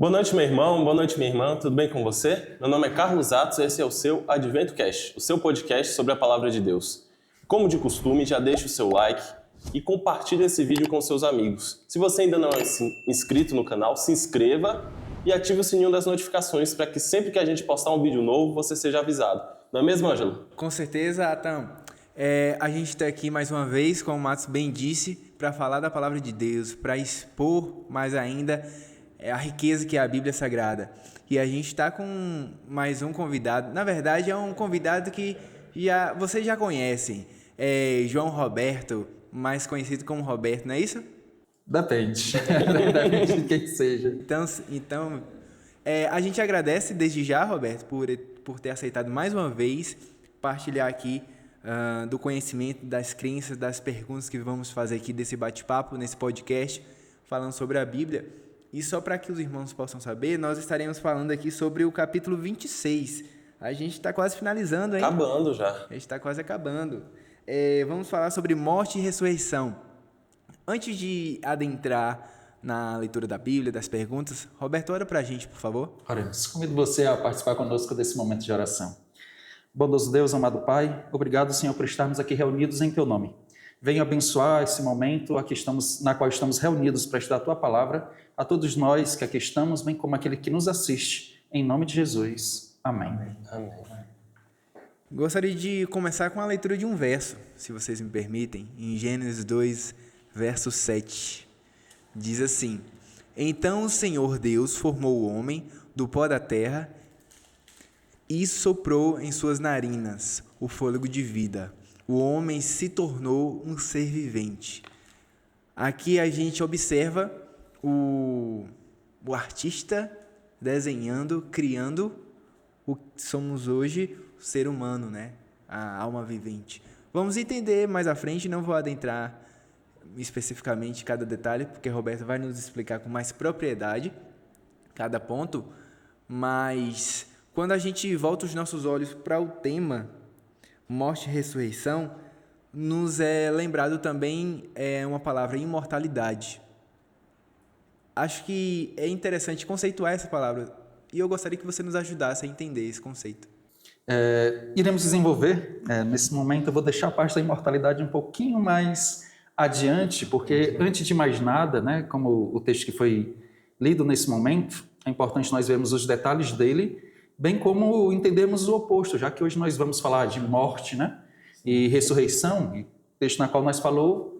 Boa noite, meu irmão, boa noite, minha irmã, tudo bem com você? Meu nome é Carlos Atos e esse é o seu Advento Cast, o seu podcast sobre a Palavra de Deus. Como de costume, já deixa o seu like e compartilhe esse vídeo com seus amigos. Se você ainda não é inscrito no canal, se inscreva e ative o sininho das notificações para que sempre que a gente postar um vídeo novo, você seja avisado. Não é mesmo, Ângelo? Com certeza, Atan. A gente está aqui mais uma vez, como o Matos bem disse, para falar da Palavra de Deus, para expor mais ainda a riqueza que é a Bíblia Sagrada. E a gente está com mais um convidado. Na verdade, é um convidado que vocês já conhecem. É João Roberto, mais conhecido como Roberto, não é isso? Depende. Depende de quem seja. Então, a gente agradece desde já, Roberto, por ter aceitado mais uma vez partilhar aqui do conhecimento, das crenças, das perguntas que vamos fazer aqui desse bate-papo, nesse podcast, falando sobre a Bíblia. E só para que os irmãos possam saber, nós estaremos falando aqui sobre o capítulo 26. A gente está quase finalizando, hein? Acabando já. A gente está quase acabando. Vamos falar sobre morte e ressurreição. Antes de adentrar na leitura da Bíblia, das perguntas, Roberto, ora para a gente, por favor. Oremos. Convido você a participar conosco desse momento de oração. Bondoso Deus, amado Pai, obrigado, Senhor, por estarmos aqui reunidos em Teu nome. Venha abençoar esse momento na qual estamos reunidos para estudar a Tua Palavra, a todos nós que aqui estamos, bem como aquele que nos assiste, em nome de Jesus. Amém. Amém. Gostaria de começar com a leitura de um verso, se vocês me permitem, em Gênesis 2, verso 7. Diz assim: Então o Senhor Deus formou o homem do pó da terra e soprou em suas narinas o fôlego de vida. O homem se tornou um ser vivente. Aqui a gente observa o artista desenhando, criando o que somos hoje, o ser humano, né? A alma vivente. Vamos entender mais à frente, não vou adentrar especificamente cada detalhe, porque Roberto vai nos explicar com mais propriedade cada ponto, mas quando a gente volta os nossos olhos para o tema morte e ressurreição, nos é lembrado também uma palavra, imortalidade. Acho que é interessante conceituar essa palavra e eu gostaria que você nos ajudasse a entender esse conceito. Iremos desenvolver, nesse momento eu vou deixar a parte da imortalidade um pouquinho mais adiante, porque antes de mais nada, né, como o texto que foi lido nesse momento, é importante nós vermos os detalhes dele, bem como entendermos o oposto, já que hoje nós vamos falar de morte, né, e ressurreição, e o texto na qual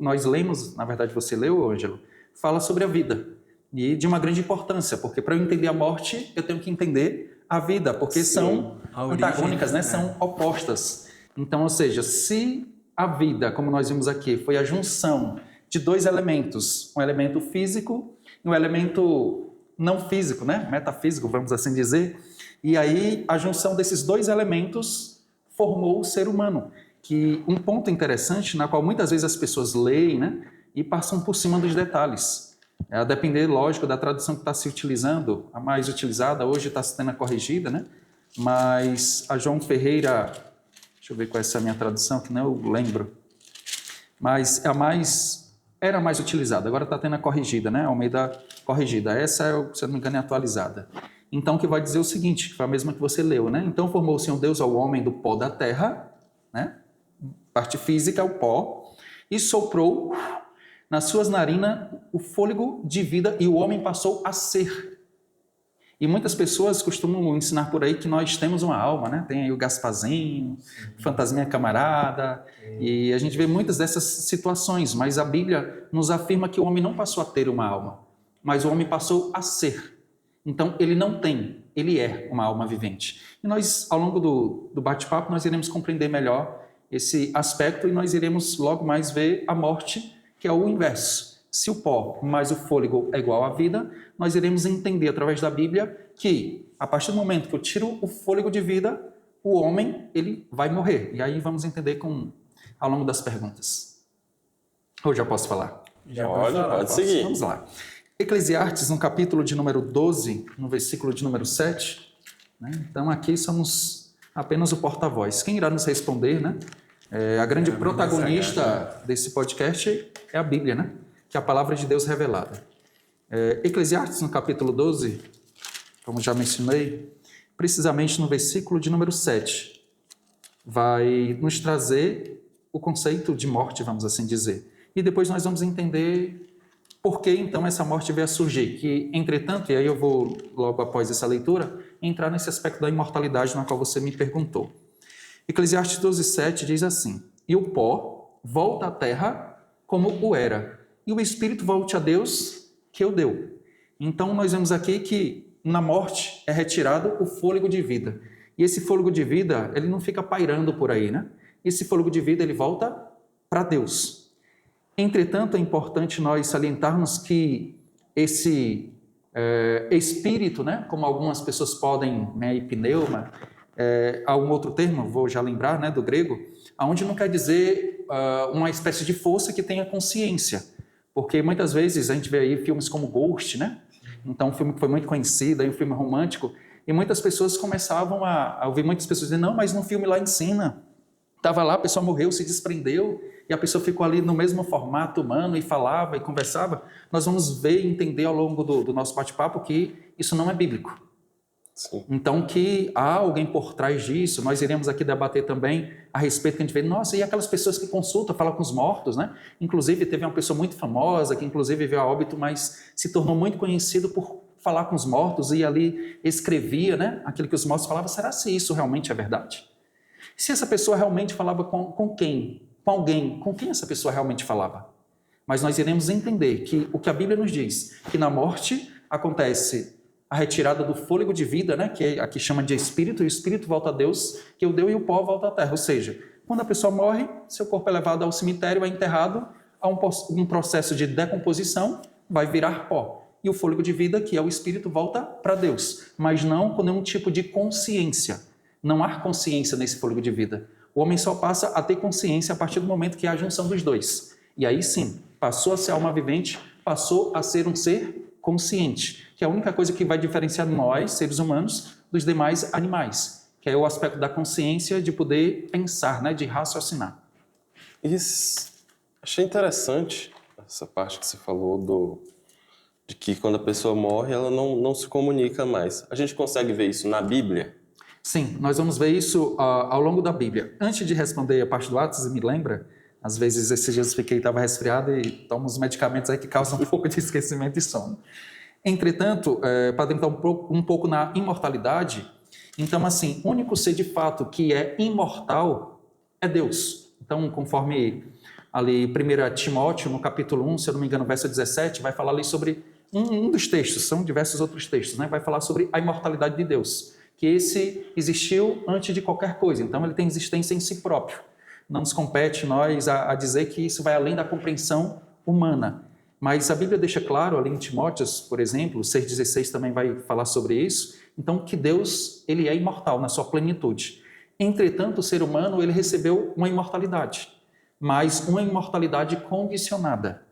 nós lemos, na verdade você leu, Ângelo, fala sobre a vida, e de uma grande importância, porque para eu entender a morte, eu tenho que entender a vida, porque são antagônicas, né, são opostas. Então, ou seja, se a vida, como nós vimos aqui, foi a junção de dois elementos, um elemento físico e um elemento não físico, né, metafísico, vamos assim dizer, e aí a junção desses dois elementos formou o ser humano, que um ponto interessante na qual muitas vezes as pessoas leem, né, e passam por cima dos detalhes. A depender, lógico, da tradução que está se utilizando, a mais utilizada hoje está sendo corrigida, né, mas a João Ferreira, deixa eu ver qual é essa minha tradução, que não eu lembro, mas era a mais utilizada, agora está tendo a corrigida, né, Almeida corrigida, essa, se eu não me engano, é atualizada. Então, que vai dizer o seguinte, que foi a mesma que você leu, né? Então, formou o Senhor Deus ao homem do pó da terra, né? Parte física, o pó, e soprou nas suas narinas o fôlego de vida e o homem passou a ser. E muitas pessoas costumam ensinar por aí que nós temos uma alma, né? Tem aí o Gasparzinho, Fantasminha Camarada, e a gente vê muitas dessas situações, mas a Bíblia nos afirma que o homem não passou a ter uma alma, mas o homem passou a ser. Então, ele não tem, ele é uma alma vivente. E nós, ao longo do bate-papo, nós iremos compreender melhor esse aspecto e nós iremos logo mais ver a morte, que é o inverso. Se o pó mais o fôlego é igual à vida, nós iremos entender através da Bíblia que, a partir do momento que eu tiro o fôlego de vida, o homem ele vai morrer. E aí vamos entender ao longo das perguntas. Ou já posso falar? Pode seguir. Vamos lá. Eclesiastes, no capítulo de número 12, no versículo de número 7, né? Então aqui somos apenas o porta-voz. Quem irá nos responder, né? A grande protagonista desse podcast é a Bíblia, né? Que é a palavra de Deus revelada. Eclesiastes, no capítulo 12, como já mencionei, precisamente no versículo de número 7, vai nos trazer o conceito de morte, vamos assim dizer. E depois nós vamos entender por que então essa morte veio a surgir. Que, entretanto, e aí eu vou, logo após essa leitura, entrar nesse aspecto da imortalidade na qual você me perguntou. Eclesiastes 12:7 diz assim: e o pó volta à terra como o era, e o espírito volte a Deus que o deu. Então nós vemos aqui que na morte é retirado o fôlego de vida. E esse fôlego de vida, ele não fica pairando por aí, né? Esse fôlego de vida, ele volta para Deus. Entretanto, é importante nós salientarmos que esse espírito, né, como algumas pessoas podem, né, pneuma, algum outro termo, vou já lembrar, né, do grego, onde não quer dizer uma espécie de força que tenha consciência. Porque muitas vezes a gente vê aí filmes como Ghost, né? Então, um filme que foi muito conhecido, aí um filme romântico, e muitas pessoas começavam a ouvir muitas pessoas dizer, não, mas no filme lá ensina. Estava lá, a pessoa morreu, se desprendeu, e a pessoa ficou ali no mesmo formato humano e falava e conversava. Nós vamos ver e entender ao longo do nosso bate-papo que isso não é bíblico. Sim. Então, que há alguém por trás disso. Nós iremos aqui debater também a respeito que a gente vê, nossa, e aquelas pessoas que consultam, falam com os mortos, né? Inclusive, teve uma pessoa muito famosa, que inclusive veio a óbito, mas se tornou muito conhecido por falar com os mortos e ali escrevia, né, aquilo que os mortos falavam. Será se isso realmente é verdade? Se essa pessoa realmente falava com quem? Com alguém. Com quem essa pessoa realmente falava? Mas nós iremos entender que o que a Bíblia nos diz, que na morte acontece a retirada do fôlego de vida, né, que aqui chama de espírito, e o espírito volta a Deus, que o deu, e o pó volta à terra. Ou seja, quando a pessoa morre, seu corpo é levado ao cemitério, é enterrado, há um processo de decomposição, vai virar pó. E o fôlego de vida, que é o espírito, volta para Deus, mas não com nenhum tipo de consciência. Não há consciência nesse fôlego de vida. O homem só passa a ter consciência a partir do momento que há a junção dos dois. E aí sim, passou a ser alma vivente, passou a ser um ser consciente, que é a única coisa que vai diferenciar nós, seres humanos, dos demais animais, que é o aspecto da consciência, de poder pensar, né, de raciocinar. Isso. Achei interessante essa parte que você falou de que quando a pessoa morre, ela não se comunica mais. A gente consegue ver isso na Bíblia? Sim, nós vamos ver isso ao longo da Bíblia. Antes de responder a parte do Atos, me lembra, às vezes esses dias eu estava resfriado e tomo uns medicamentos aí que causam um pouco de esquecimento e sono. Entretanto, para entrar um pouco na imortalidade, então assim, o único ser de fato que é imortal é Deus. Então, conforme ali 1 Timóteo, no capítulo 1, se eu não me engano, verso 17, vai falar ali sobre um dos textos, são diversos outros textos, né? Vai falar sobre a imortalidade de Deus, que esse existiu antes de qualquer coisa, então ele tem existência em si próprio. Não nos compete nós a dizer que isso vai além da compreensão humana. Mas a Bíblia deixa claro, ali em Timóteo, por exemplo, 6,16 também vai falar sobre isso, então que Deus, ele é imortal na sua plenitude. Entretanto, o ser humano, ele recebeu uma imortalidade, mas uma imortalidade condicionada.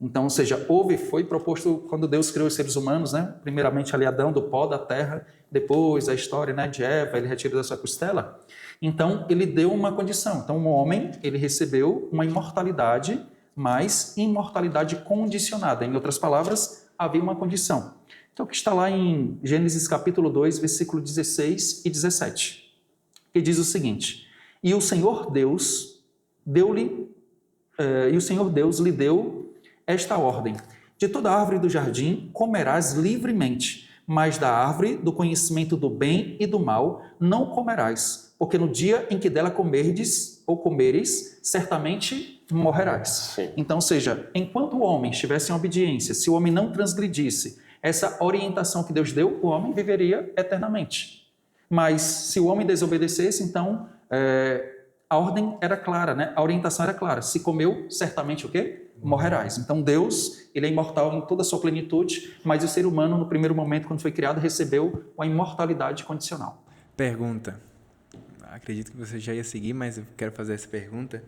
Então, ou seja, foi proposto quando Deus criou os seres humanos, né? Primeiramente ali Adão do pó da terra, depois a história, né, de Eva, ele retira da sua costela. Então, ele deu uma condição. Então, o homem, ele recebeu uma imortalidade, mas imortalidade condicionada. Em outras palavras, havia uma condição. Então, o que está lá em Gênesis capítulo 2, versículo 16 e 17, que diz o seguinte: E o Senhor Deus lhe deu esta ordem: de toda árvore do jardim comerás livremente, mas da árvore do conhecimento do bem e do mal não comerás, porque no dia em que dela comeres, certamente morrerás. Sim. Então, ou seja, enquanto o homem estivesse em obediência, se o homem não transgredisse essa orientação que Deus deu, o homem viveria eternamente. Mas se o homem desobedecesse, então a ordem era clara, né? A orientação era clara: se comeu, certamente o quê? Morrerás. Então Deus, ele é imortal em toda a sua plenitude, mas o ser humano, no primeiro momento, quando foi criado, recebeu uma imortalidade condicional. Pergunta. Acredito que você já ia seguir, mas eu quero fazer essa pergunta.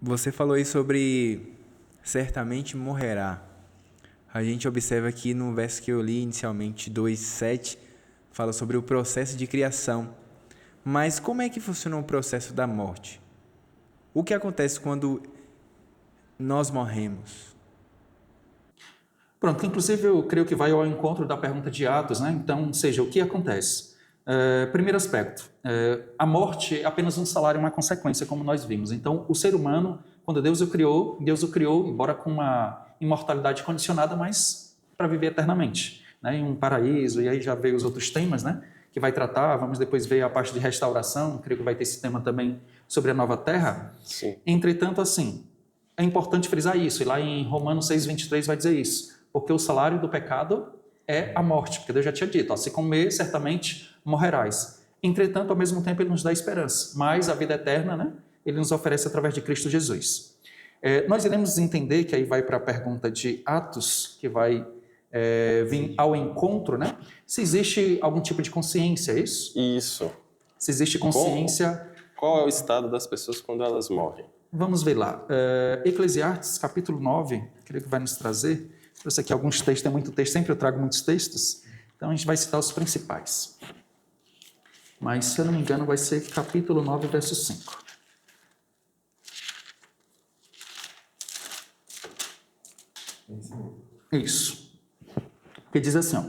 Você falou aí sobre certamente morrerá. A gente observa aqui no verso que eu li inicialmente, 2:7, fala sobre o processo de criação. Mas como é que funciona o processo da morte? O que acontece quando nós morremos? Pronto, inclusive eu creio que vai ao encontro da pergunta de Atos, né? Então, seja, o que acontece? Primeiro aspecto, a morte é apenas um salário, uma consequência, como nós vimos. Então, o ser humano, quando Deus o criou, embora com uma imortalidade condicionada, mas para viver eternamente, né? Em um paraíso, e aí já veio os outros temas, né? Que vai tratar, vamos depois ver a parte de restauração, creio que vai ter esse tema também sobre a nova terra. Sim. Entretanto, assim, é importante frisar isso, e lá em Romanos 6,23 vai dizer isso, porque o salário do pecado é a morte, porque Deus já tinha dito, se comer, certamente morrerás. Entretanto, ao mesmo tempo, Ele nos dá esperança, mas a vida eterna, né, Ele nos oferece através de Cristo Jesus. Nós iremos entender, que aí vai para a pergunta de Atos, que vai vir ao encontro, né, se existe algum tipo de consciência, é isso? Isso. Se existe consciência... Qual é o estado das pessoas quando elas morrem? Vamos ver lá. Eclesiastes, capítulo 9, creio que vai nos trazer. Trouxe aqui alguns textos, tem muito texto, sempre eu trago muitos textos. Então a gente vai citar os principais. Mas, se eu não me engano, vai ser capítulo 9, verso 5. Isso. Que diz assim, ó,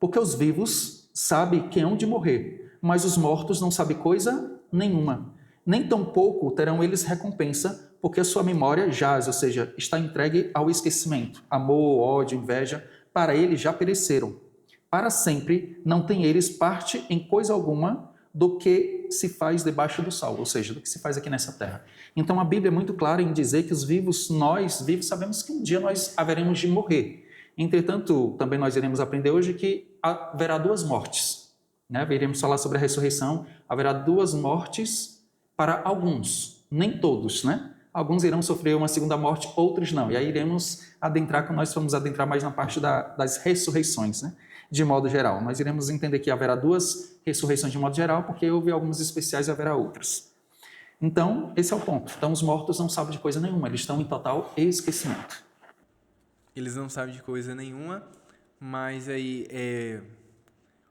porque os vivos sabem que hão de morrer, mas os mortos não sabem coisa nenhuma. Nem tampouco terão eles recompensa, porque a sua memória jaz, ou seja, está entregue ao esquecimento. Amor, ódio, inveja, para eles já pereceram. Para sempre não têm eles parte em coisa alguma do que se faz debaixo do sol, ou seja, do que se faz aqui nessa terra. Então a Bíblia é muito clara em dizer que os vivos, nós vivos, sabemos que um dia nós haveremos de morrer. Entretanto, também nós iremos aprender hoje que haverá duas mortes, né? Iremos falar sobre a ressurreição, haverá duas mortes para alguns, nem todos, né? Alguns irão sofrer uma segunda morte, outros não. E aí iremos adentrar, quando nós formos adentrar mais na parte das ressurreições, né? De modo geral. Nós iremos entender que haverá duas ressurreições de modo geral, porque houve algumas especiais e haverá outras. Então, esse é o ponto. Então, os mortos não sabem de coisa nenhuma, eles estão em total esquecimento. Eles não sabem de coisa nenhuma, mas aí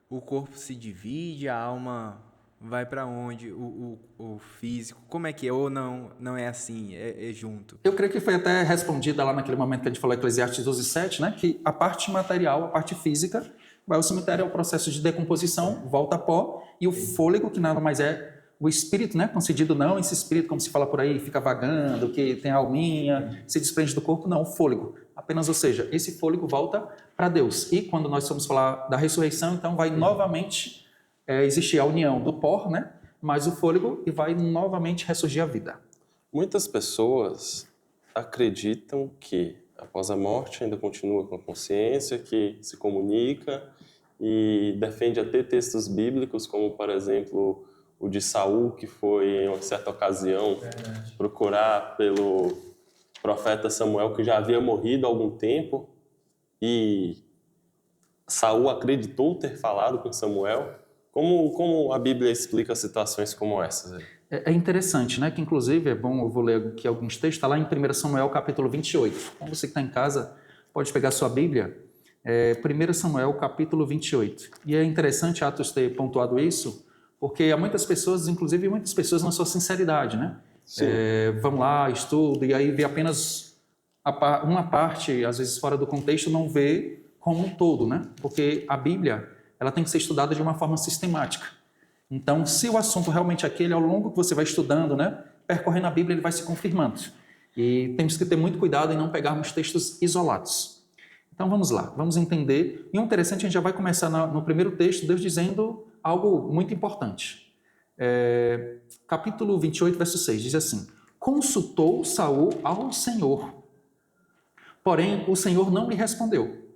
o corpo se divide, a alma vai para onde? O físico, como é que é? Ou não é assim, é junto? Eu creio que foi até respondida lá naquele momento que a gente falou Eclesiastes 12:7, né? Que a parte material, a parte física, vai ao cemitério, é o processo de decomposição, volta a pó, e o fôlego, que nada mais é o espírito, né? Concedido não, esse espírito, como se fala por aí, fica vagando, que tem a alminha, se desprende do corpo, não, o fôlego. Apenas, ou seja, esse fôlego volta para Deus. E quando nós formos falar da ressurreição, então vai novamente existir a união do pó, né? Mais o fôlego, e vai novamente ressurgir a vida. Muitas pessoas acreditam que após a morte ainda continua com a consciência, que se comunica e defende até textos bíblicos, como, por exemplo, o de Saul, que foi, em uma certa ocasião, procurar pelo profeta Samuel, que já havia morrido há algum tempo, e Saul acreditou ter falado com Samuel. Como a Bíblia explica situações como essas? É interessante, né? Que inclusive, é bom, eu vou ler aqui alguns textos, está lá em 1 Samuel capítulo 28. Então você que está em casa, pode pegar sua Bíblia, 1 Samuel capítulo 28. E é interessante Atos ter pontuado isso, porque há muitas pessoas, inclusive muitas pessoas na sua sinceridade, né? Vão lá, estudam, e aí vê apenas uma parte, às vezes fora do contexto, não vê como um todo, né? Porque a Bíblia, ela tem que ser estudada de uma forma sistemática. Então, se o assunto realmente é aquele, ao longo que você vai estudando, né, percorrendo a Bíblia, ele vai se confirmando. E temos que ter muito cuidado em não pegarmos textos isolados. Então, vamos lá, vamos entender. E o interessante, a gente já vai começar no primeiro texto, Deus dizendo algo muito importante. Capítulo 28, verso 6, diz assim: consultou Saul ao Senhor, porém o Senhor não lhe respondeu,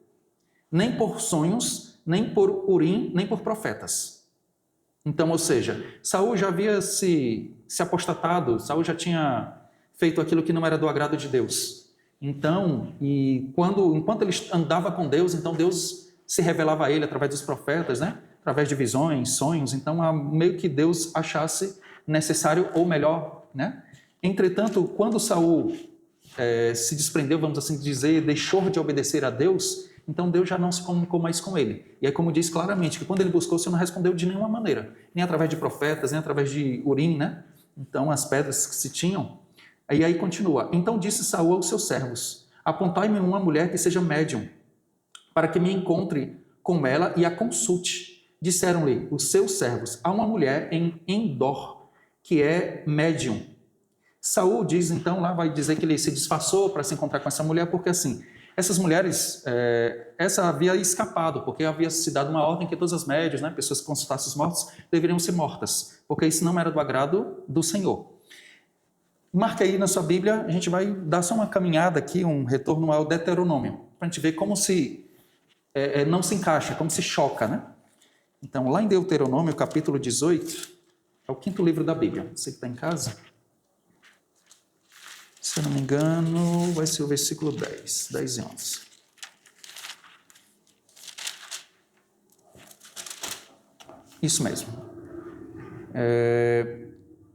nem por sonhos, nem por Urim, nem por profetas. Então, ou seja, Saul já havia se apostatado, Saul já tinha feito aquilo que não era do agrado de Deus. Então, enquanto ele andava com Deus, então Deus se revelava a ele através dos profetas, né? Através de visões, sonhos. Então, meio que Deus achasse necessário ou melhor, né? Entretanto, quando Saul se desprendeu, vamos assim dizer, deixou de obedecer a Deus, então Deus já não se comunicou mais com ele. E aí, como diz claramente, que quando ele buscou, o Senhor não respondeu de nenhuma maneira, nem através de profetas, nem através de Urim, né? Então, as pedras que se tinham. E aí continua: então disse Saul aos seus servos: apontai-me uma mulher que seja médium. para que me encontre com ela e a consulte. Disseram-lhe os seus servos: há uma mulher em Endor, que é médium. Saul diz, então, lá vai dizer que ele se disfarçou para se encontrar com essa mulher, porque assim, essas mulheres, essa havia escapado, porque havia se dado uma ordem que todas as médias, né, pessoas que consultassem os mortos, deveriam ser mortas, porque isso não era do agrado do Senhor. Marca aí na sua Bíblia, a gente vai dar só uma caminhada aqui, um retorno ao Deuteronômio, para a gente ver como se não se encaixa, como se choca, né? Então, lá em Deuteronômio, capítulo 18, é o 5º livro da Bíblia. Você que está em casa, se eu não me engano, vai ser o versículo 10 e 11. Isso mesmo.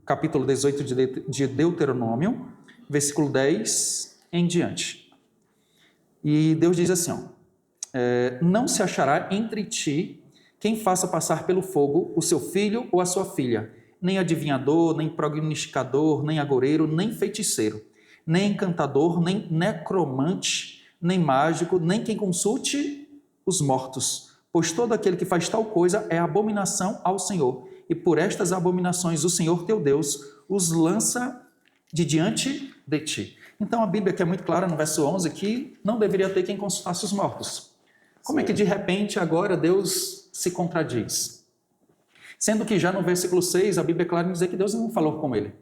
Capítulo 18 de Deuteronômio, versículo 10 em diante. E Deus diz assim, não se achará entre ti quem faça passar pelo fogo o seu filho ou a sua filha, nem adivinhador, nem prognosticador, nem agoreiro, nem feiticeiro, nem encantador, nem necromante, nem mágico, nem quem consulte os mortos, pois todo aquele que faz tal coisa é abominação ao Senhor, e por estas abominações o Senhor teu Deus os lança de diante de ti. Então a Bíblia que é muito clara no verso 11 que não deveria ter quem consultasse os mortos. Como é que de repente agora Deus se contradiz? Sendo que já no versículo 6 a Bíblia é clara em dizer que Deus não falou com ele.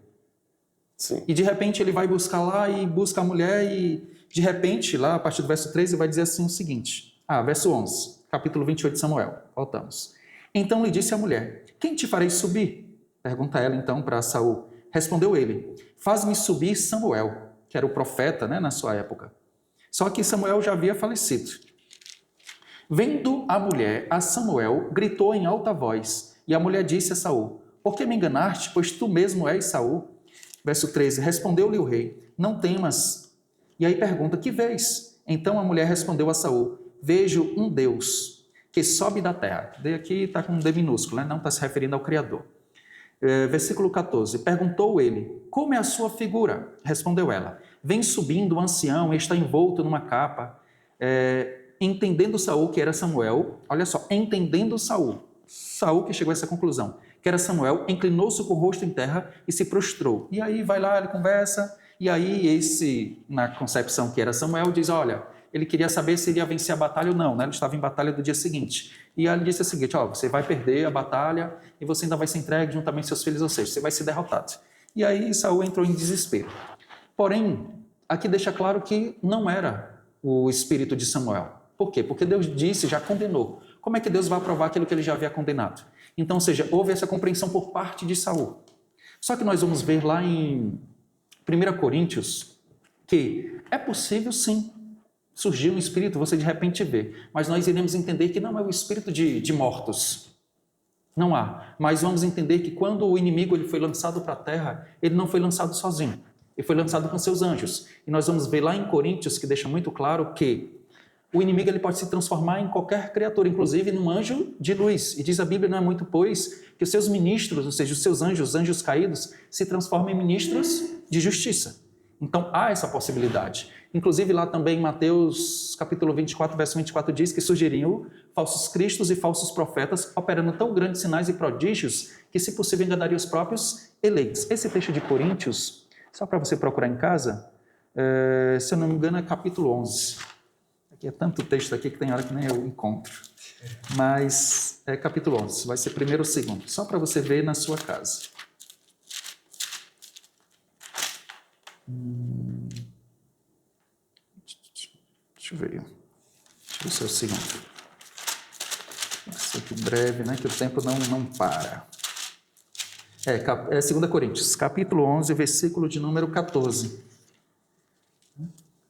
Sim. E de repente ele vai buscar lá e busca a mulher e de repente, lá a partir do verso 13, ele vai dizer assim o seguinte. Verso 11, capítulo 28 de Samuel. Voltamos. Então lhe disse a mulher: quem te farei subir? Pergunta ela então para Saul. Respondeu ele: faz-me subir Samuel, que era o profeta, né, na sua época. Só que Samuel já havia falecido. Vendo a mulher a Samuel, gritou em alta voz. E a mulher disse a Saul: por que me enganaste, pois tu mesmo és Saul? Verso 13, respondeu-lhe o rei: não temas. E aí pergunta: que vês? Então a mulher respondeu a Saul: vejo um Deus que sobe da terra. Daí aqui está com um D minúsculo, né? Não está se referindo ao Criador. Versículo 14, perguntou ele: como é a sua figura? Respondeu ela: vem subindo o ancião, está envolto numa capa. Entendendo Saul que era Samuel, olha só, entendendo Saul que chegou a essa conclusão, que era Samuel, inclinou-se com o rosto em terra e se prostrou. E aí vai lá, ele conversa, e aí esse, na concepção que era Samuel, diz, olha, ele queria saber se iria vencer a batalha ou não, né? Ele estava em batalha do dia seguinte. E aí ele disse o seguinte, você vai perder a batalha e você ainda vai ser entregue juntamente com seus filhos, ou seja, você vai ser derrotado. E aí Saul entrou em desespero. Porém, aqui deixa claro que não era o espírito de Samuel. Por quê? Porque Deus disse, já condenou. Como é que Deus vai aprovar aquilo que ele já havia condenado? Então, ou seja, houve essa compreensão por parte de Saul. Só que nós vamos ver lá em 1 Coríntios que é possível sim surgir um espírito, você de repente vê, mas nós iremos entender que não é o espírito de mortos. Não há. Mas vamos entender que quando o inimigo ele foi lançado para a terra, ele não foi lançado sozinho. Ele foi lançado com seus anjos. E nós vamos ver lá em Coríntios que deixa muito claro que o inimigo ele pode se transformar em qualquer criatura, inclusive num anjo de luz. E diz a Bíblia, não é muito, pois, que os seus ministros, ou seja, os seus anjos, os anjos caídos, se transformam em ministros de justiça. Então, há essa possibilidade. Inclusive, lá também em Mateus, capítulo 24, verso 24, diz que surgiriam falsos cristos e falsos profetas, operando tão grandes sinais e prodígios que, se possível, enganariam os próprios eleitos. Esse texto de Coríntios, só para você procurar em casa, se eu não me engano, é capítulo 11. Aqui é tanto texto aqui que tem hora que nem eu encontro. Mas é capítulo 11, vai ser primeiro ou segundo, só para você ver na sua casa. Deixa eu ver se é o segundo. Isso aqui breve, né? Que o tempo não para. É 2 Coríntios, capítulo 11, versículo de número 14.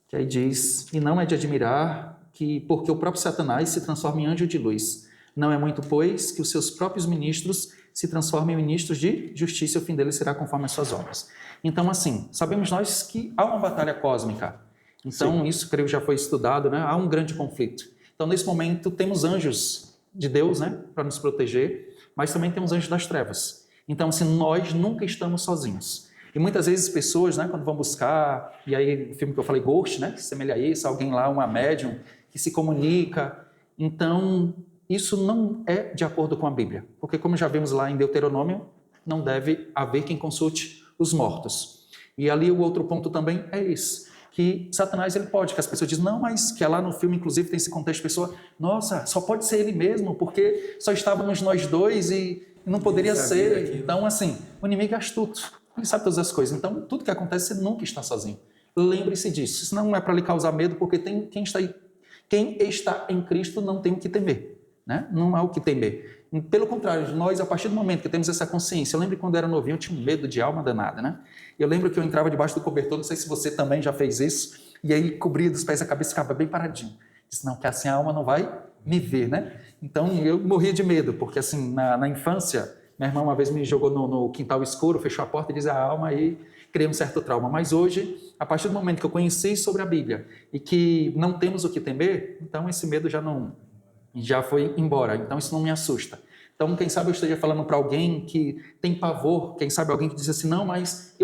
Que aí diz, e não é de admirar que, porque o próprio Satanás se transforma em anjo de luz. Não é muito, pois, que os seus próprios ministros se transformem em ministros de justiça e o fim deles será conforme as suas obras. Então, assim, sabemos nós que há uma batalha cósmica. Então, isso, creio, já foi estudado, né? Há um grande conflito. Então, nesse momento, temos anjos de Deus, né? Para nos proteger, mas também temos anjos das trevas. Então, assim, nós nunca estamos sozinhos. E muitas vezes pessoas, né, quando vão buscar, e aí o filme que eu falei, Ghost, né, que semelha a isso, alguém lá, uma médium, que se comunica, Então, isso não é de acordo com a Bíblia, porque como já vimos lá em Deuteronômio, não deve haver quem consulte os mortos. E ali o outro ponto também é esse, que Satanás ele pode, que as pessoas dizem, não, mas que lá no filme inclusive tem esse contexto, pessoa, nossa, só pode ser ele mesmo, porque só estávamos nós dois e não poderia ser. Então, assim, o inimigo é astuto, ele sabe todas as coisas. Então, tudo que acontece, você nunca está sozinho. Lembre-se disso. Isso não é para lhe causar medo, porque tem quem está em Cristo não tem o que temer. Né? Não há o que temer. Pelo contrário, nós, a partir do momento que temos essa consciência, eu lembro que quando eu era novinho, eu tinha um medo de alma danada, né? Eu lembro que eu entrava debaixo do cobertor, não sei se você também já fez isso, e aí cobria dos pés a cabeça e ficava bem paradinho. Disse, não, que assim a alma não vai me ver, né? Então eu morria de medo, porque assim, na infância, minha irmã uma vez me jogou no quintal escuro, fechou a porta e disse, a alma aí criei um certo trauma. Mas hoje, a partir do momento que eu conheci sobre a Bíblia e que não temos o que temer, então esse medo já foi embora, então isso não me assusta. Então, quem sabe eu esteja falando para alguém que tem pavor, quem sabe alguém que diz assim, não, mas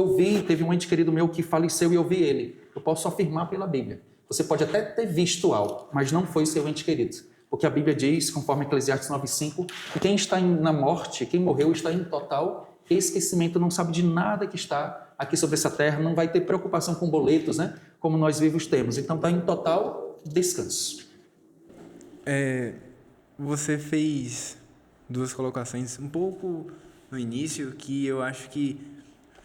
teve um ente querido meu que faleceu e eu vi ele. Eu posso afirmar pela Bíblia. Você pode até ter visto algo, mas não foi seu ente querido. Porque a Bíblia diz, conforme Eclesiastes 9:5, que quem está na morte, quem morreu, está em total esquecimento, não sabe de nada que está aqui sobre essa terra, não vai ter preocupação com boletos, né? Como nós vivos temos. Então, está em total descanso. Você fez duas colocações um pouco no início que eu acho que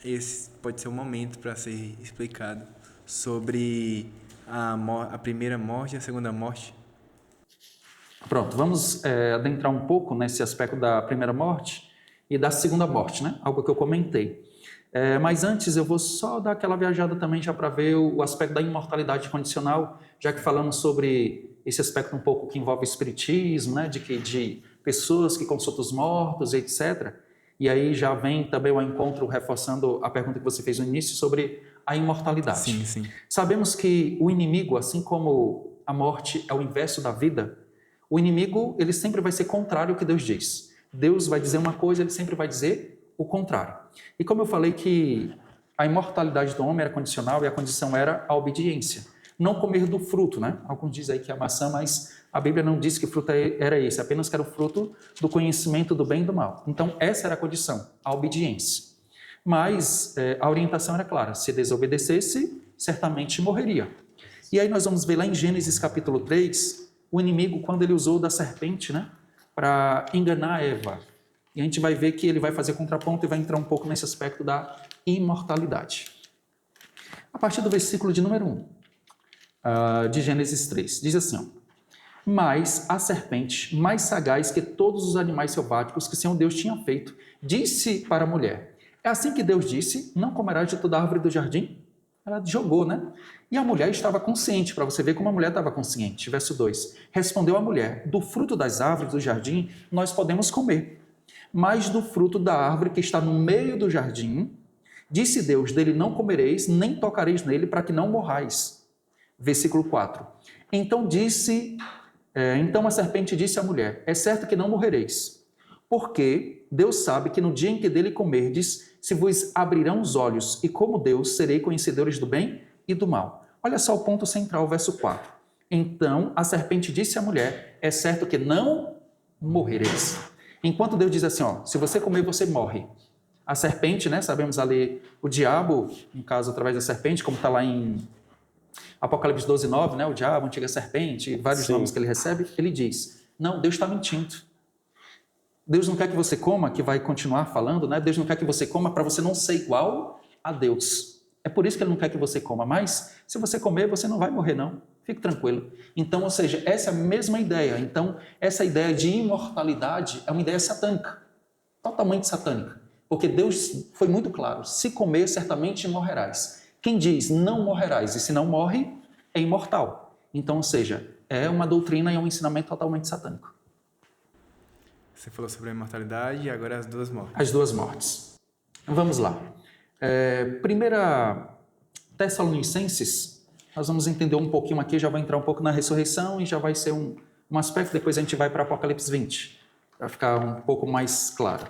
esse pode ser o momento para ser explicado sobre a primeira morte e a segunda morte. Pronto, vamos adentrar um pouco nesse aspecto da primeira morte e da segunda morte, né? Algo que eu comentei. Mas antes eu vou só dar aquela viajada também já para ver o aspecto da imortalidade condicional, já que falamos sobre esse aspecto um pouco que envolve o espiritismo, né? De pessoas que consultam os mortos, etc. E aí já vem também o encontro reforçando a pergunta que você fez no início sobre a imortalidade. Sim, sim. Sabemos que o inimigo, assim como a morte é o inverso da vida, o inimigo ele sempre vai ser contrário ao que Deus diz. Deus vai dizer uma coisa, ele sempre vai dizer o contrário. E como eu falei que a imortalidade do homem era condicional e a condição era a obediência. Não comer do fruto, né? Alguns dizem aí que é a maçã, mas a Bíblia não diz que o fruto era esse, apenas que era o fruto do conhecimento do bem e do mal. Então, essa era a condição, a obediência. Mas a orientação era clara, se desobedecesse, certamente morreria. E aí nós vamos ver lá em Gênesis capítulo 3, o inimigo, quando ele usou da serpente, né? Para enganar Eva. E a gente vai ver que ele vai fazer contraponto e vai entrar um pouco nesse aspecto da imortalidade. A partir do versículo de número 1, de Gênesis 3, diz assim, ó, mas a serpente, mais sagaz que todos os animais selváticos que o Senhor Deus tinha feito, disse para a mulher, é assim que Deus disse, não comerás de toda árvore do jardim? Ela jogou, né? E a mulher estava consciente, para você ver como a mulher estava consciente. Verso 2, respondeu a mulher, do fruto das árvores do jardim nós podemos comer, mas do fruto da árvore que está no meio do jardim, disse Deus, dele não comereis, nem tocareis nele, para que não morrais. Versículo 4, então a serpente disse à mulher, é certo que não morrereis, porque Deus sabe que no dia em que dele comerdes, se vos abrirão os olhos, e como Deus, serei conhecedores do bem e do mal. Olha só o ponto central, verso 4. Então a serpente disse à mulher, é certo que não morrereis. Enquanto Deus diz assim, ó, se você comer, você morre. A serpente, né, sabemos ali, o diabo, no caso, através da serpente, como está lá em Apocalipse 12:9, né, o diabo, a antiga serpente, vários Sim. nomes que ele recebe, ele diz, não, Deus está mentindo. Deus não quer que você coma, que vai continuar falando, né? Deus não quer que você coma para você não ser igual a Deus. É por isso que Ele não quer que você coma, mas se você comer, você não vai morrer, não. Fique tranquilo. Então, ou seja, essa é a mesma ideia. Então, essa ideia de imortalidade é uma ideia satânica, totalmente satânica. Porque Deus foi muito claro, se comer, certamente morrerás. Quem diz não morrerás e se não morre, é imortal. Então, ou seja, é uma doutrina e é um ensinamento totalmente satânico. Você falou sobre a imortalidade e agora as duas mortes. As duas mortes. Vamos lá. Primeira Tessalonicenses, nós vamos entender um pouquinho aqui, já vai entrar um pouco na ressurreição e já vai ser um aspecto, depois a gente vai para Apocalipse 20, para ficar um pouco mais claro.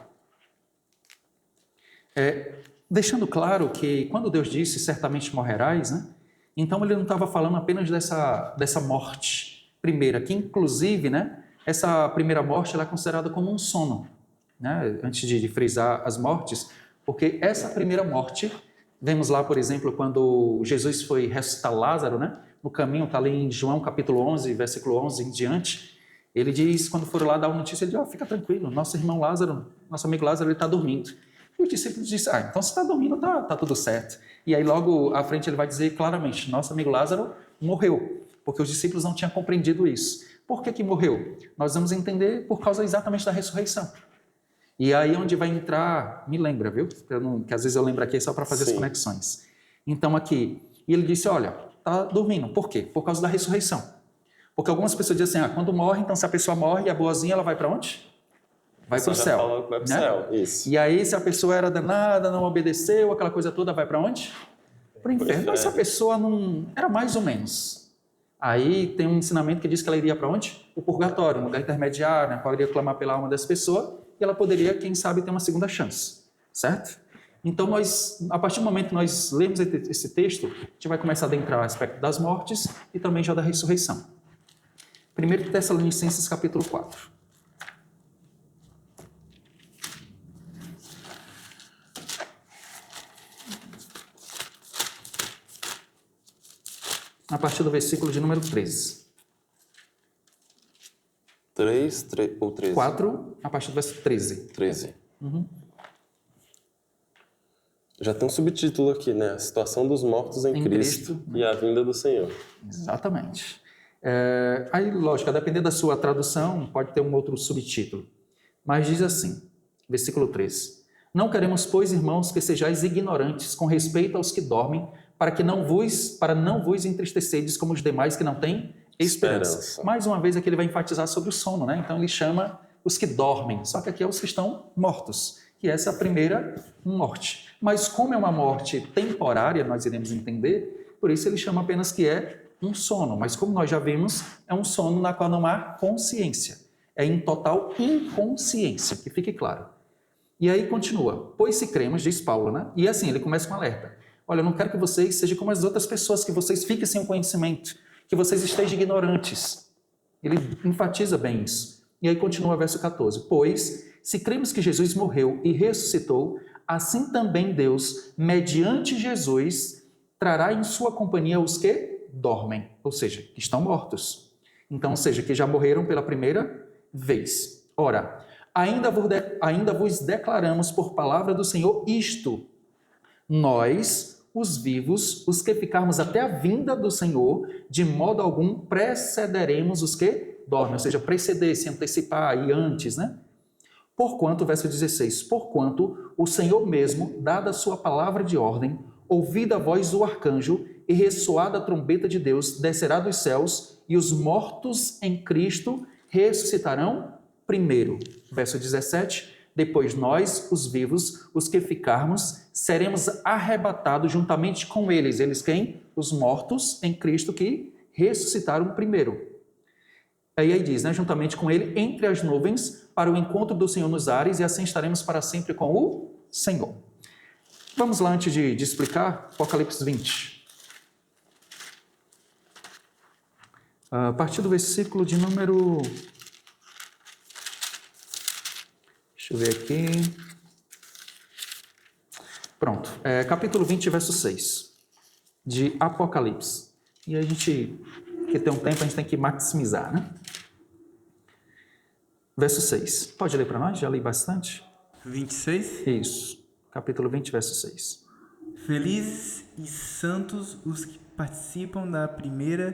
Deixando claro que quando Deus disse, certamente morrerás, né? Então ele não estava falando apenas dessa morte primeira, que inclusive, né, essa primeira morte ela é considerada como um sono, né, antes de frisar as mortes, porque essa primeira morte, vemos lá, por exemplo, quando Jesus foi ressuscitar Lázaro, né, no caminho, está ali em João capítulo 11, versículo 11 em diante, ele diz, quando foram lá dar uma notícia, ele diz, fica tranquilo, nosso irmão Lázaro, nosso amigo Lázaro, ele está dormindo. E os discípulos disseram, então se está dormindo, tá tudo certo. E aí logo à frente ele vai dizer claramente, nosso amigo Lázaro morreu, porque os discípulos não tinham compreendido isso. Por que morreu? Nós vamos entender por causa exatamente da ressurreição. E aí onde vai entrar, me lembra, viu? Que às vezes eu lembro aqui só para fazer as conexões. Então aqui, e ele disse, olha, está dormindo. Por quê? Por causa da ressurreição. Porque algumas pessoas dizem assim, quando morre, então se a pessoa morre, a boazinha, ela vai para onde? Vai para o céu. Vai pro céu, isso. E aí, se a pessoa era danada, não obedeceu, aquela coisa toda, vai para onde? Para o inferno. Mas se a pessoa não... Era mais ou menos. Aí tem um ensinamento que diz que ela iria para onde? O purgatório, um lugar intermediário, né? Poderia clamar pela alma dessa pessoa e ela poderia, quem sabe, ter uma segunda chance. Certo? Então, nós, a partir do momento que nós lemos esse texto, a gente vai começar a adentrar o aspecto das mortes e também já da ressurreição. 1 Tessalonicenses capítulo 4. A partir do versículo de número 13. 3 ou 13? 4, a partir do versículo 13. 13. Já tem um subtítulo aqui, né? A situação dos mortos em Cristo e a vinda do Senhor. Exatamente. Aí, lógico, a depender da sua tradução, pode ter um outro subtítulo. Mas diz assim, versículo 13. Não queremos, pois, irmãos, que sejais ignorantes com respeito aos que dormem, para não vos entristecerdes como os demais que não têm esperança. Mais uma vez aqui ele vai enfatizar sobre o sono, né? Então ele chama os que dormem, só que aqui é os que estão mortos, que essa é a primeira morte. Mas como é uma morte temporária, nós iremos entender, por isso ele chama apenas que é um sono. Mas como nós já vimos, é um sono na qual não há consciência. É em total inconsciência, que fique claro. E aí continua, pois se cremos, diz Paulo, né? E assim, ele começa com um alerta. Olha, eu não quero que vocês sejam como as outras pessoas, que vocês fiquem sem o conhecimento, que vocês estejam ignorantes. Ele enfatiza bem isso. E aí continua o verso 14. Pois, se cremos que Jesus morreu e ressuscitou, assim também Deus, mediante Jesus, trará em sua companhia os que dormem, ou seja, que estão mortos. Então, ou seja, que já morreram pela primeira vez. Ora, ainda vos declaramos por palavra do Senhor isto, nós, os vivos, os que ficarmos até a vinda do Senhor, de modo algum precederemos os que dormem, ou seja, preceder, se antecipar, ir antes, né? Porquanto, verso 16, porquanto o Senhor mesmo, dada a sua palavra de ordem, ouvida a voz do arcanjo e ressoada a trombeta de Deus, descerá dos céus e os mortos em Cristo ressuscitarão primeiro. Verso 17, depois nós, os vivos, os que ficarmos, seremos arrebatados juntamente com eles. Eles quem? Os mortos em Cristo que ressuscitaram primeiro. Aí diz, né, juntamente com ele, entre as nuvens, para o encontro do Senhor nos ares, e assim estaremos para sempre com o Senhor. Vamos lá, antes de explicar, Apocalipse 20. A partir do versículo de número... Deixa eu ver aqui. Pronto. Capítulo 20, verso 6. De Apocalipse. E a gente, que tem um tempo, a gente tem que maximizar, né? Verso 6. Pode ler para nós? Já li bastante. 26? Isso. Capítulo 20, verso 6. Felizes e santos os que participam da primeira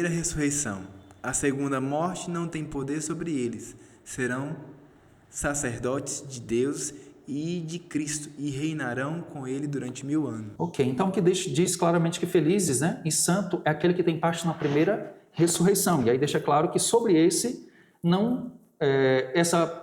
ressurreição. A segunda morte não tem poder sobre eles. Serão sacerdotes de Deus e de Cristo e reinarão com ele durante 1000 anos. Ok, então que diz claramente que felizes, né, e santo é aquele que tem parte na primeira ressurreição. E aí deixa claro que sobre esse não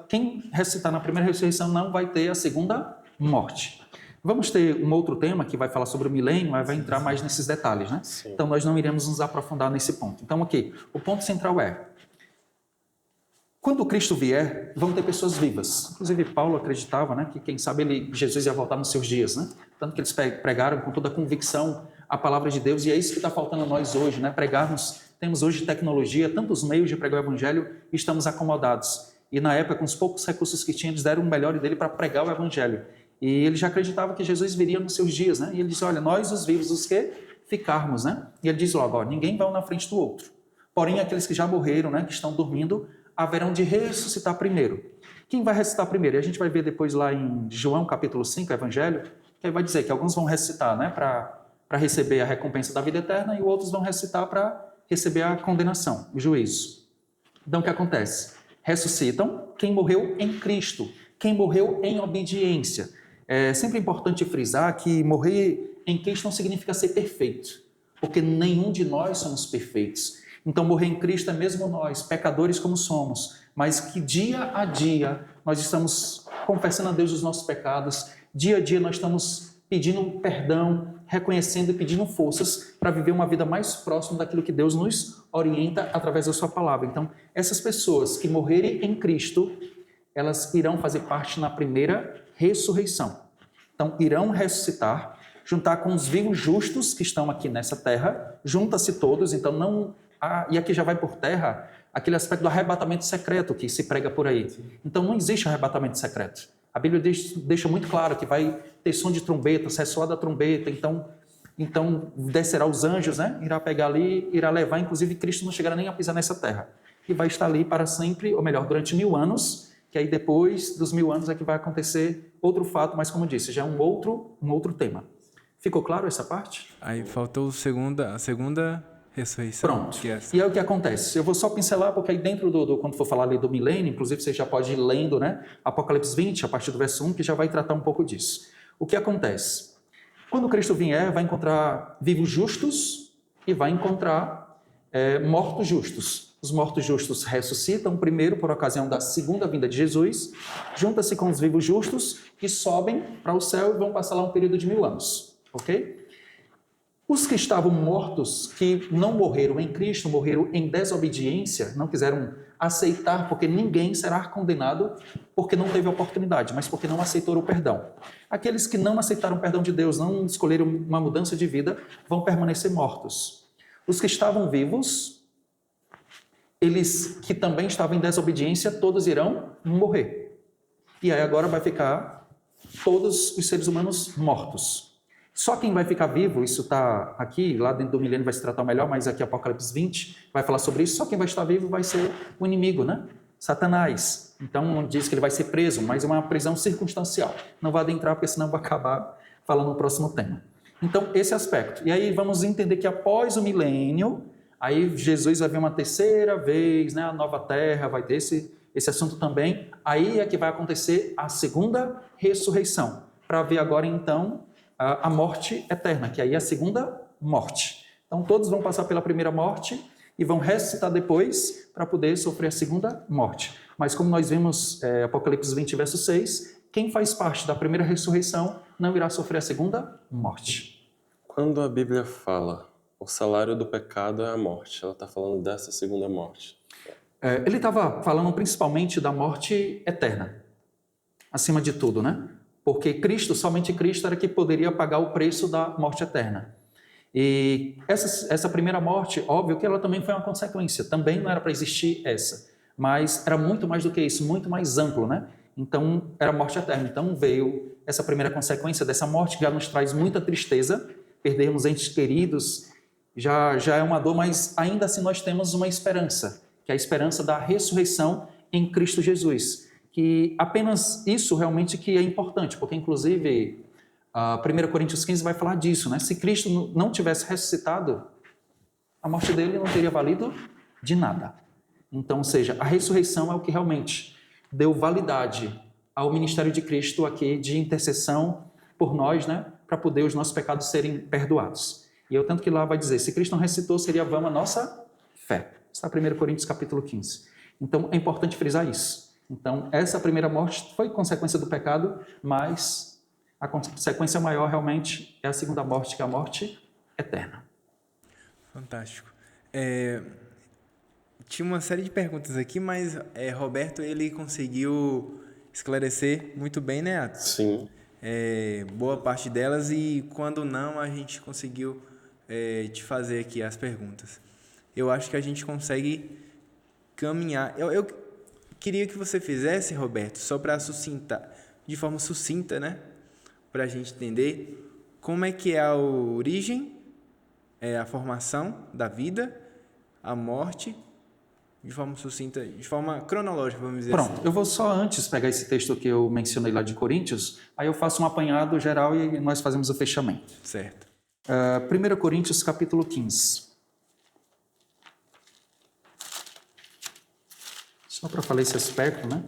quem ressuscitar na primeira ressurreição não vai ter a segunda morte. Vamos ter um outro tema que vai falar sobre o milênio, mas vai entrar mais nesses detalhes, né? Sim. Então nós não iremos nos aprofundar nesse ponto. Então aqui, o ponto central é: quando Cristo vier, vão ter pessoas vivas. Inclusive Paulo acreditava, né, que quem sabe Jesus ia voltar nos seus dias, né? Tanto que eles pregaram com toda a convicção a palavra de Deus, e é isso que está faltando a nós hoje, né? Pregarmos, temos hoje tecnologia, tantos meios de pregar o evangelho, e estamos acomodados. E na época, com os poucos recursos que tinha, eles deram o melhor dele para pregar o evangelho. E ele já acreditava que Jesus viria nos seus dias, né? E ele disse, olha, nós os vivos, os que ficarmos, né? E ele diz logo, ó, ninguém vai um na frente do outro. Porém, aqueles que já morreram, né, que estão dormindo, haverão de ressuscitar primeiro. Quem vai ressuscitar primeiro? E a gente vai ver depois lá em João capítulo 5, Evangelho, que vai dizer que alguns vão ressuscitar, né, para receber a recompensa da vida eterna, e outros vão ressuscitar para receber a condenação, o juízo. Então, o que acontece? Ressuscitam quem morreu em Cristo, quem morreu em obediência. É sempre importante frisar que morrer em Cristo não significa ser perfeito, porque nenhum de nós somos perfeitos. Então, morrer em Cristo é mesmo nós, pecadores como somos, mas que dia a dia nós estamos confessando a Deus os nossos pecados, dia a dia nós estamos pedindo perdão, reconhecendo e pedindo forças para viver uma vida mais próxima daquilo que Deus nos orienta através da sua palavra. Então, essas pessoas que morrerem em Cristo, elas irão fazer parte na primeira ressurreição. Então, irão ressuscitar, juntar com os vivos justos que estão aqui nessa terra, junta-se todos, então não... e aqui já vai por terra aquele aspecto do arrebatamento secreto que se prega por aí. Então não existe arrebatamento secreto. A Bíblia deixa muito claro que vai ter som de trombeta, ressoar da trombeta, então descerá os anjos, né? Irá pegar ali, irá levar, inclusive Cristo não chegará nem a pisar nessa terra. E vai estar ali para sempre, ou melhor, durante 1000 anos, que aí depois dos 1000 anos é que vai acontecer outro fato, mas como disse, já é um outro tema. Ficou claro essa parte? Aí faltou a segunda ressurreição. Pronto. Que é E é o que acontece. Eu vou só pincelar, porque aí dentro quando for falar ali do milênio, inclusive você já pode ir lendo, né? Apocalipse 20, a partir do verso 1, que já vai tratar um pouco disso. O que acontece? Quando Cristo vier, vai encontrar vivos justos e vai encontrar mortos justos. Os mortos justos ressuscitam primeiro por ocasião da segunda vinda de Jesus, junta-se com os vivos justos e sobem para o céu e vão passar lá um período de 1000 anos. Ok? Os que estavam mortos, que não morreram em Cristo, morreram em desobediência, não quiseram aceitar, porque ninguém será condenado porque não teve oportunidade, mas porque não aceitou o perdão. Aqueles que não aceitaram o perdão de Deus, não escolheram uma mudança de vida, vão permanecer mortos. Os que estavam vivos, eles que também estavam em desobediência, todos irão morrer. E aí agora vai ficar todos os seres humanos mortos. Só quem vai ficar vivo, isso está aqui, lá dentro do milênio vai se tratar melhor, mas aqui Apocalipse 20 vai falar sobre isso, só quem vai estar vivo vai ser o inimigo, né? Satanás. Então diz que ele vai ser preso, mas é uma prisão circunstancial. Não vai adentrar, porque senão vai acabar falando no próximo tema. Então, esse aspecto. E aí vamos entender que após o milênio, aí Jesus vai vir uma terceira vez, né? A nova terra, vai ter esse assunto também. Aí é que vai acontecer a segunda ressurreição. Para ver agora, então, a morte eterna, que aí é a segunda morte. Então, todos vão passar pela primeira morte e vão ressuscitar depois para poder sofrer a segunda morte. Mas como nós vimos Apocalipse 20, verso 6, quem faz parte da primeira ressurreição não irá sofrer a segunda morte. Quando a Bíblia fala o salário do pecado é a morte, ela está falando dessa segunda morte. Ele estava falando principalmente da morte eterna, acima de tudo, né? Porque somente Cristo era que poderia pagar o preço da morte eterna. E essa primeira morte, óbvio que ela também foi uma consequência, também não era para existir essa, mas era muito mais do que isso, muito mais amplo, né? Então, era morte eterna. Então, veio essa primeira consequência dessa morte, que já nos traz muita tristeza, perdermos entes queridos, já é uma dor, mas ainda assim nós temos uma esperança, que é a esperança da ressurreição em Cristo Jesus. Que apenas isso realmente que é importante, porque inclusive 1 Coríntios 15 vai falar disso, né? Se Cristo não tivesse ressuscitado, a morte dele não teria valido de nada. Então, ou seja, a ressurreição é o que realmente deu validade ao ministério de Cristo aqui de intercessão por nós, né? Para poder os nossos pecados serem perdoados. E tanto que lá vai dizer, se Cristo não ressuscitou, seria vã a nossa fé. Está 1 Coríntios capítulo 15. Então, é importante frisar isso. Então, essa primeira morte foi consequência do pecado, mas a consequência maior realmente é a segunda morte, que é a morte eterna. Fantástico. Tinha uma série de perguntas aqui, mas Roberto, ele conseguiu esclarecer muito bem, né, Atos? Sim. Boa parte delas, e quando não, a gente conseguiu te fazer aqui as perguntas. Eu acho que a gente consegue caminhar. Eu queria que você fizesse, Roberto, só para sucintar, de forma sucinta, né? Para a gente entender como é que é a origem, a formação da vida, a morte, de forma sucinta, de forma cronológica, vamos dizer assim. Pronto, eu vou só antes pegar esse texto que eu mencionei lá de Coríntios, aí eu faço um apanhado geral e nós fazemos o fechamento. Certo. 1 Coríntios capítulo 15. Só para falar esse aspecto, né?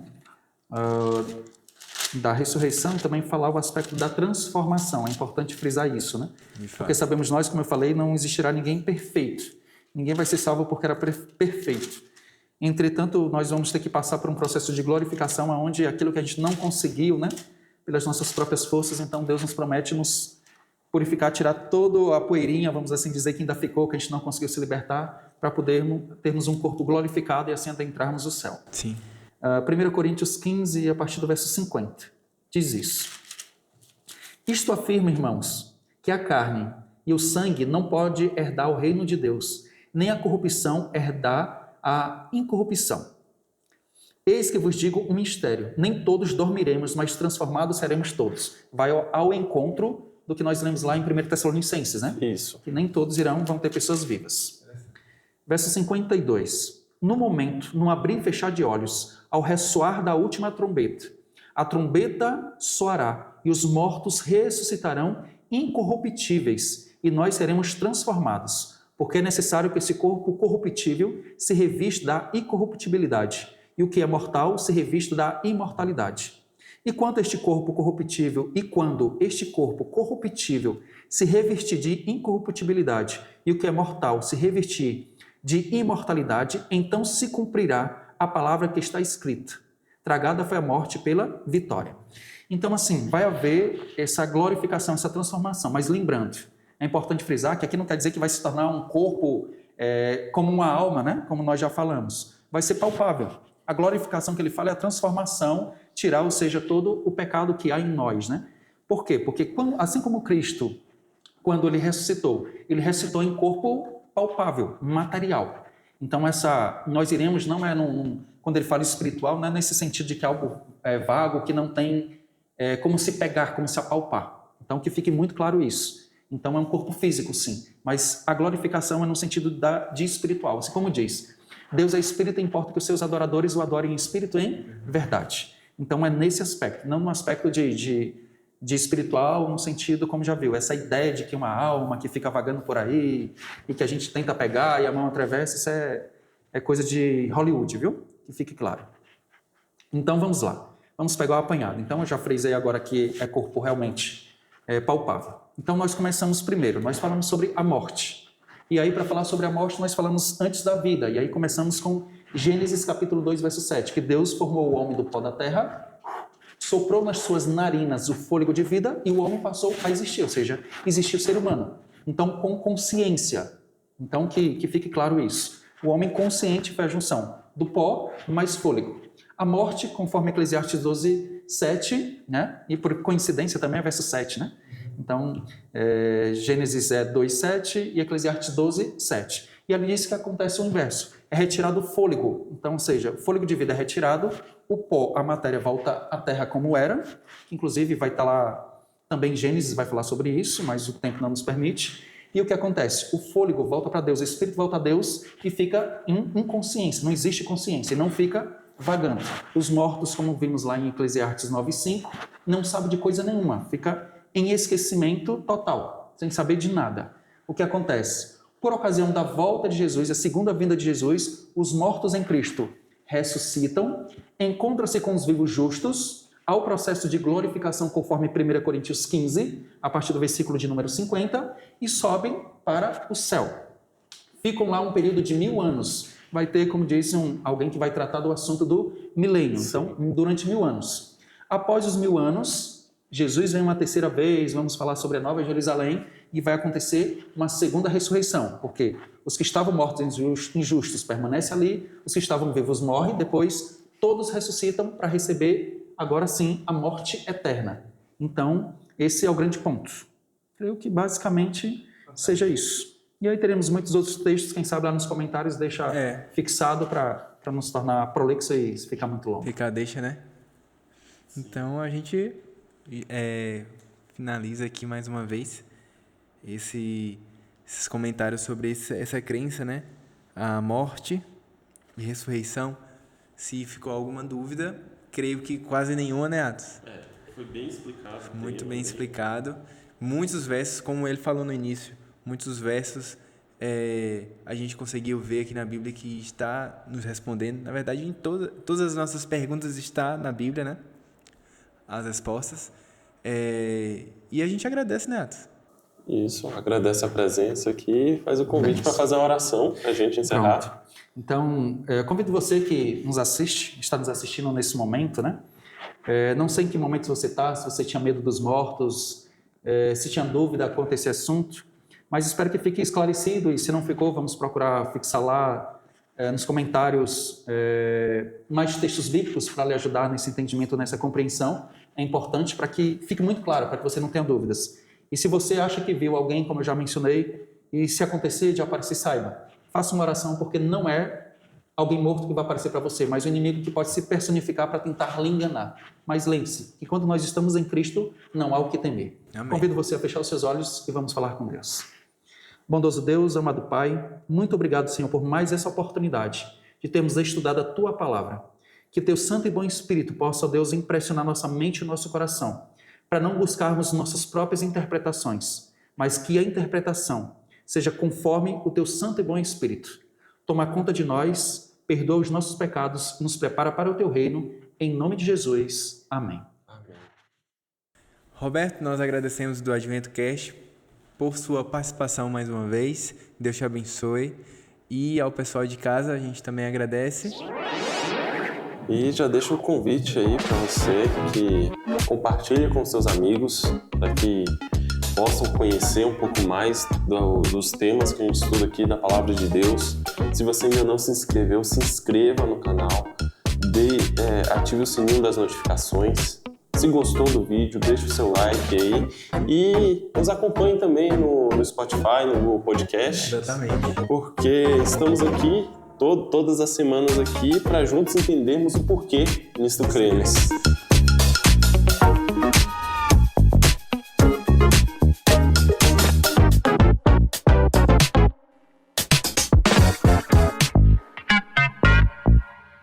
Da ressurreição e também falar o aspecto da transformação. É importante frisar isso, né? Porque sabemos nós, como eu falei, não existirá ninguém perfeito. Ninguém vai ser salvo porque era perfeito. Entretanto, nós vamos ter que passar por um processo de glorificação onde aquilo que a gente não conseguiu, né? Pelas nossas próprias forças, então Deus nos promete nos purificar, tirar toda a poeirinha, vamos assim dizer, que ainda ficou, que a gente não conseguiu se libertar, para podermos termos um corpo glorificado e assim adentrarmos o céu. Sim. 1 Coríntios 15, a partir do verso 50, diz isso. Isto afirma, irmãos, que a carne e o sangue não pode herdar o reino de Deus, nem a corrupção herdar a incorrupção. Eis que vos digo um mistério, nem todos dormiremos, mas transformados seremos todos. Vai ao encontro do que nós lemos lá em 1 Tessalonicenses, né? Isso. Que nem todos vão ter pessoas vivas. Verso 52. No momento, num abrir e fechar de olhos, ao ressoar da última trombeta, a trombeta soará e os mortos ressuscitarão incorruptíveis e nós seremos transformados, porque é necessário que esse corpo corruptível se revista da incorruptibilidade e o que é mortal se revista da imortalidade. E quanto a este corpo corruptível, e quando este corpo corruptível se revestir de incorruptibilidade e o que é mortal se revestir de imortalidade, então se cumprirá a palavra que está escrita. Tragada foi a morte pela vitória. Então, assim, vai haver essa glorificação, essa transformação. Mas lembrando, é importante frisar que aqui não quer dizer que vai se tornar um corpo como uma alma, né? Como nós já falamos. Vai ser palpável. A glorificação que ele fala é a transformação, tirar, ou seja, todo o pecado que há em nós, né? Por quê? Porque assim como Cristo, quando ele ressuscitou em corpo palpável, material. Então, nós iremos, não é quando ele fala espiritual, não é nesse sentido de que é algo vago, que não tem como se pegar, como se apalpar. Então, que fique muito claro isso. Então, é um corpo físico, sim. Mas a glorificação é no sentido de espiritual. Assim como diz, Deus é espírito e importa que os seus adoradores o adorem em espírito e em verdade. Então, é nesse aspecto, não no aspecto de espiritual, no sentido, como já viu, essa ideia de que uma alma que fica vagando por aí e que a gente tenta pegar e a mão atravessa, isso é coisa de Hollywood, viu? Que fique claro. Então, vamos lá. Vamos pegar o apanhado. Então, eu já frisei agora que é corpo realmente palpável. Então, nós começamos primeiro. Nós falamos sobre a morte. E aí, para falar sobre a morte, nós falamos antes da vida. E aí, começamos com Gênesis capítulo 2, verso 7, que Deus formou o homem do pó da terra, soprou nas suas narinas o fôlego de vida e o homem passou a existir, ou seja, existiu o ser humano. Então, com consciência. Então, que fique claro isso. O homem consciente foi a junção do pó mais fôlego. A morte, conforme Eclesiastes 12, 7, né? E por coincidência também é verso 7, né? Então, Gênesis 2, 7 e Eclesiastes 12, 7. E ali diz que acontece o inverso. É retirado o fôlego. Então, ou seja, o fôlego de vida é retirado, o pó, a matéria volta à terra como era. Inclusive, vai estar lá também Gênesis, vai falar sobre isso, mas o tempo não nos permite. E o que acontece? O fôlego volta para Deus, o espírito volta a Deus e fica em inconsciência. Não existe consciência, e não fica vagando. Os mortos, como vimos lá em Eclesiastes 9:5, não sabem de coisa nenhuma, fica em esquecimento total, sem saber de nada. O que acontece? Por ocasião da volta de Jesus, a segunda vinda de Jesus, os mortos em Cristo ressuscitam, encontram-se com os vivos justos, ao processo de glorificação conforme 1 Coríntios 15, a partir do versículo de número 50, e sobem para o céu. Ficam lá um período de 1000 anos. Vai ter, como disse, alguém que vai tratar do assunto do milênio. Então, durante 1000 anos. Após os 1000 anos, Jesus vem uma terceira vez, vamos falar sobre a Nova Jerusalém, e vai acontecer uma segunda ressurreição, porque os que estavam mortos injustos permanecem ali, os que estavam vivos morrem, depois todos ressuscitam para receber, agora sim, a morte eterna. Então, esse é o grande ponto. Creio que basicamente seja isso. E aí teremos muitos outros textos, quem sabe lá nos comentários deixa fixado para não se tornar prolixo e ficar muito longo. Deixa, né? Então a gente finaliza aqui mais uma vez esses comentários sobre essa crença, né? A morte e ressurreição. Se ficou alguma dúvida, creio que quase nenhuma, né, Atos? Foi bem explicado. Muito bem explicado. Muitos versos, como ele falou no início, muitos versos a gente conseguiu ver aqui na Bíblia que está nos respondendo. Na verdade, em todas as nossas perguntas está na Bíblia, né? As respostas. E a gente agradece, né, Atos? Isso, agradece a presença aqui e faz o convite para fazer a oração para a gente encerrar. Pronto. Então, convido você que nos assiste, está nos assistindo nesse momento, né? Não sei em que momento você está, se você tinha medo dos mortos, se tinha dúvida quanto a esse assunto, mas espero que fique esclarecido e se não ficou, vamos procurar fixar lá nos comentários mais textos bíblicos para lhe ajudar nesse entendimento, nessa compreensão. É importante para que fique muito claro, para que você não tenha dúvidas. E se você acha que viu alguém, como eu já mencionei, e se acontecer de aparecer, saiba, faça uma oração, porque não é alguém morto que vai aparecer para você, mas o inimigo que pode se personificar para tentar lhe enganar. Mas lembre-se que quando nós estamos em Cristo, não há o que temer. Amém. Convido você a fechar os seus olhos e vamos falar com Deus. Bondoso Deus, amado Pai, muito obrigado, Senhor, por mais essa oportunidade de termos estudado a Tua Palavra. Que Teu Santo e Bom Espírito possa, Deus, impressionar nossa mente e nosso coração, para não buscarmos nossas próprias interpretações, mas que a interpretação seja conforme o Teu Santo e Bom Espírito. Toma conta de nós, perdoa os nossos pecados e nos prepara para o Teu reino, em nome de Jesus. Amém. Amém. Roberto, nós agradecemos do Advento Cast por sua participação mais uma vez. Deus te abençoe. E ao pessoal de casa, a gente também agradece. E já deixo o convite aí para você que compartilhe com seus amigos, para que possam conhecer um pouco mais dos temas que a gente estuda aqui da Palavra de Deus. Se você ainda não se inscreveu, se inscreva no canal, ative o sininho das notificações. Se gostou do vídeo, deixe o seu like aí e nos acompanhe também no Spotify, no Google Podcast. Exatamente. Porque estamos aqui todas as semanas aqui para juntos entendermos o porquê nisto cremos.